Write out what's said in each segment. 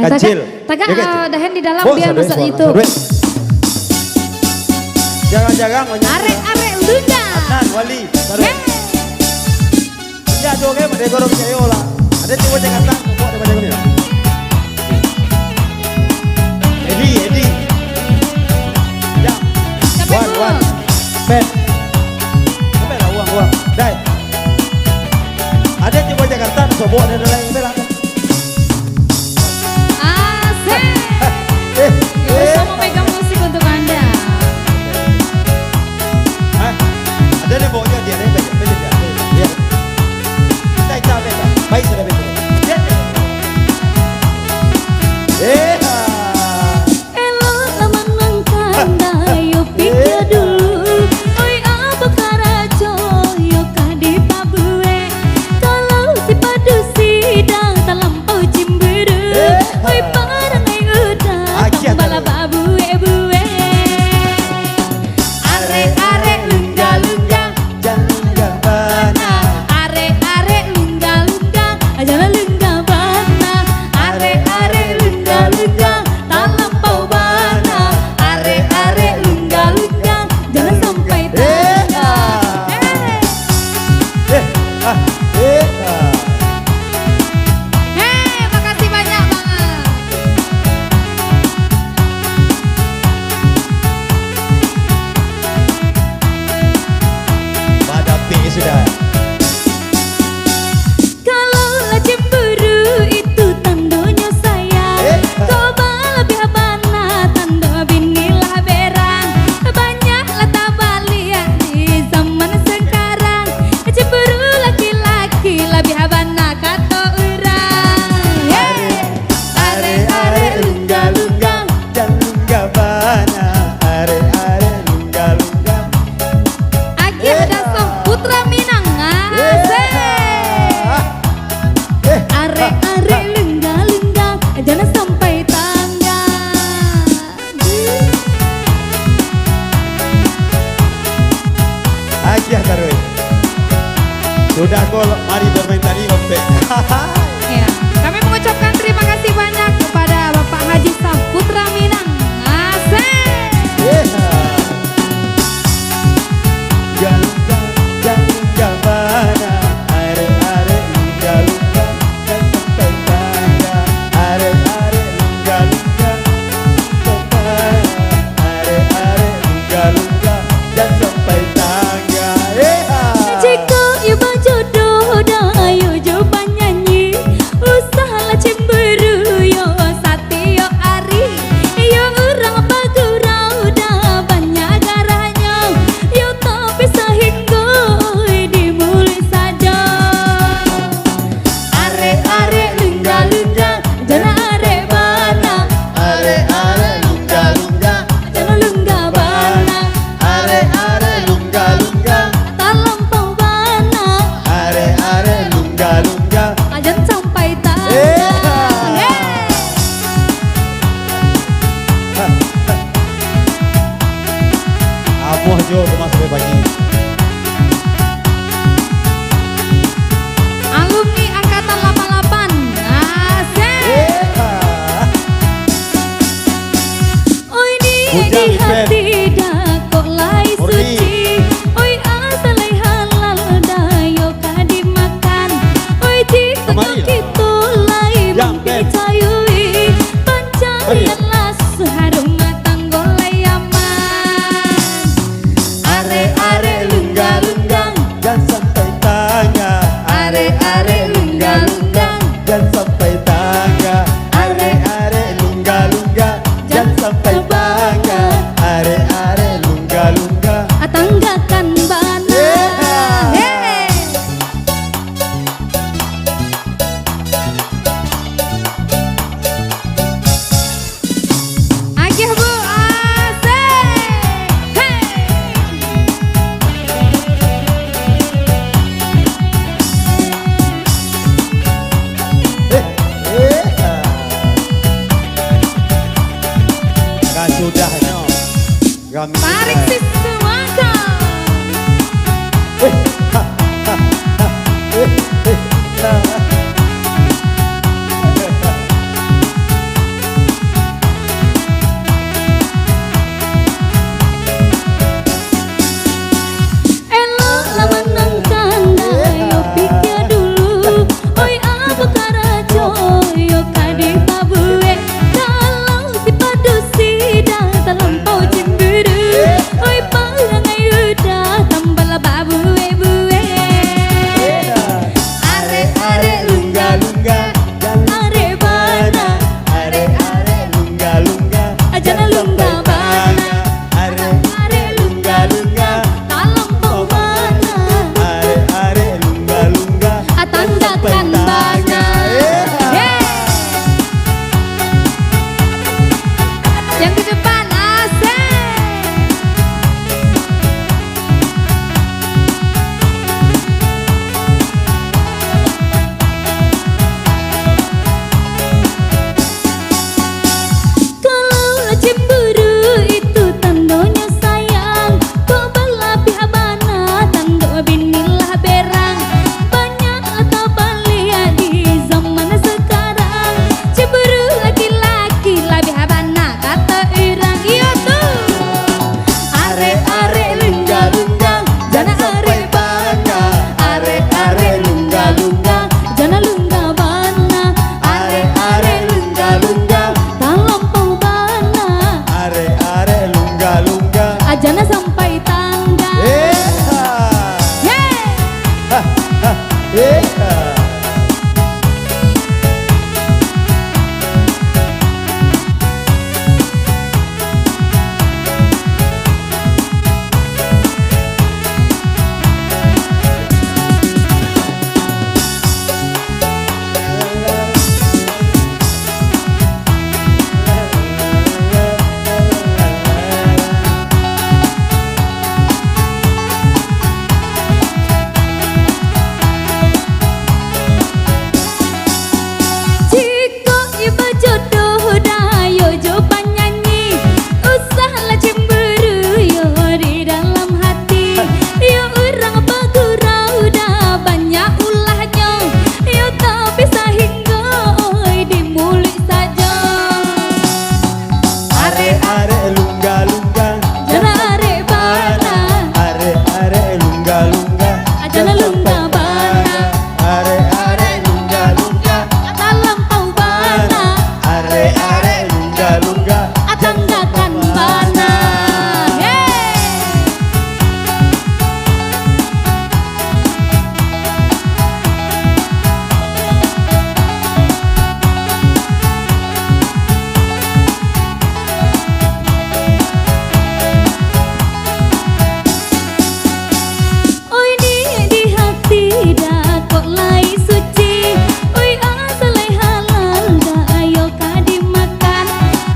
Kecil. Taga dahen di dalam Oh, biar sadwe, masuk suara, itu. sadwe. Jangan-jangan Arek lunda. Adnan, Wali, sadwe. Ya, joge made goro kayo lah. Ada coba Jakarta, kok ada pada gini. Edi. Ya. Wan. Ben. Sampai lah uang. Dai. Ada coba Jakarta, sobo ada lain bela. Asik. Bisa mau pegang musik untuk Anda. Ada nih bawanya dia nih, betul dia. Saya capek, baik sudah betul. Elo laman nangkanda yo pikir dulu. Oi apa karajo yo kadi pabue. Kalau si padu sidang terlampau cemburu. Oi parang ai udah bala babue. Arek lungga Jangan bana. Arek lungga jangan lungga bana. Arek lungga terlampau bana. Arek lungga jangan sampai tanda. Makasih banyak banget. Pada P sudah. Kalau lah cemburu itu tandanya sayang. Coba lebih abana tanda binilah berang. Banyaklah tabalian di zaman sekarang. Cemburu laki-laki lebih abana kata orang. Arek lungga Jangan bana. Are lungga. Aki ada sang putra Minang. Asik. Arek lungga jangan sampai tangga. Aja taruh. Sudah gol, mari bermain tadi Ompe. Ya, kami mengucapkan terima kasih banyak kepada Bapak Haji Saputra Minang. Asik. Jangan bana. Are lungga. Jangan sampai tanda. Are lungga. Are lungga. Jangan sampai tangga. Jika you berjodoh dah ayo coba nyanyi. Usahalah cemburu yo sati yo ari. Yo orang bagurau dah banyak garahnya. Yo tapi sehingga dimulai saja. Arek lungga jangan arek bana. Are lungga. Jangan lungga bana. Are lungga. Terlampau bana. Are lungga. Ajan sampai tangan. Apuh jo masuk pagi. Alumni angkatan 88. Asik. Oi di hati dah kok lai suci. Oi asalai halal dah yo kadi makan. Oi jika kita lai mempicayui. Pancarian las harum matang golai aman. Arek lungga Jangan sampai tangga. Arek lungga Jangan sampai tangga. Are lungga. Jangan sampai tangga. Are lungga. Tanggakan bana. Agih bu asik. Kasudahnya. Kami Tarik sis semangka. Yang di depan asik. Kalau cemburu itu tandanya sayang, kok belah pihak mana tanda binilah berang. Banyak atau lihat di zaman sekarang, cemburu laki-laki lebih habana kata orang. Iya tuh. Are-are lungga-lungga, jangan are bana. Are-are lungga-lungga, jangan lungga bana. Are-are lungga-lungga, talampau bana. Are lungga-lungga. Ajana sampai tangga. Yeay. Jika iba jodoh dah yo jo penyanyi, usahlah cemburu yo di dalam hati. Yo orang bagurau dah banyak ulahnya, yo tak bisa hingga oi di mulut saja. Are lungga-lungga. Jana are bana, Are lungga-lungga. ajana lungga bana. Are lungga-lungga. Talampau bana, Are lungga-lungga. atanggakan bana. Yeay. Oi di hati dah kok lai suci. Oi asalai halal dah ayo ka dimakan.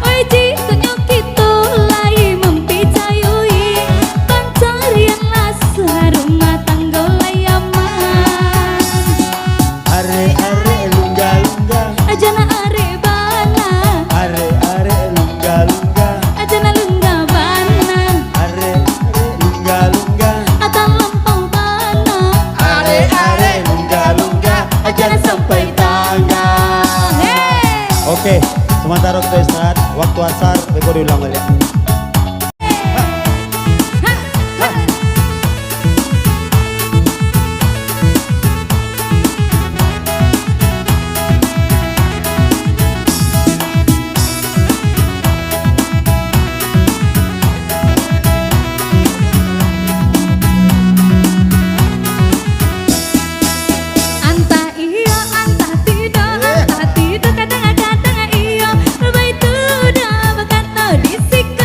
Oi jika kita lai mempercayai pencarian lasar rumah tangga lai aman. Are lungga-lungga. Ajana are bana, Are lungga-lungga. ajana lungga bana. Are lungga-lungga. Atalampau bana, Are lungga-lungga. ajana sampai tangga. Oke, sementara kita istirahat, waktu asar, beko diulang balik. Antah iya, antah tidak kadang-kadang iya. Baik tu dah berkata di sikap.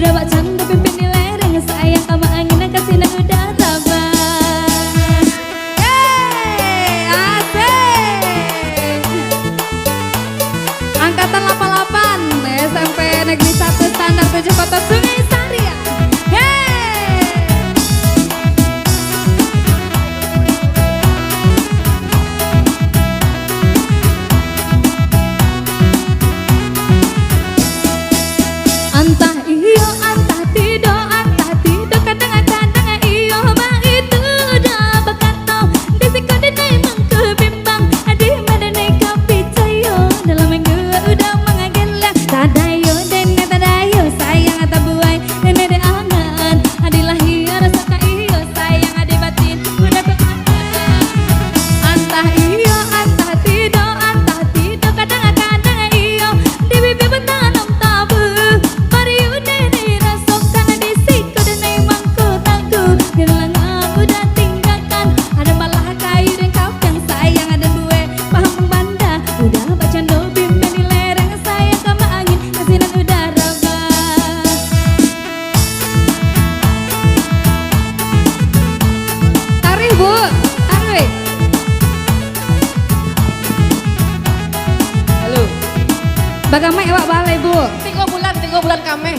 Udah bak canda pimpin di lereng, sayang kamu angin yang kasih dan udara bang. Asik. Angkatan 88 SMP Negeri 1 Standar 7 Kota Sungai Sari. Antah iyo, antah tidak, kadang-kadang iyo bang itu udah bakatau. Disiko dinai mengkebimbang, adi madanai kapicayo. Dalam minggu udah mengagelah, tadayo dan tadayo sayang ata buai dan ada angan. Adilah iyo rasa ka iyo sayang adi batin udah keangan. Antah iyo, antah tidak, kadang-kadang iyo di bibir bentangan tabu. Bu, Arwi. Halo. Bagaimana awak balai Bu? 3 bulan kami.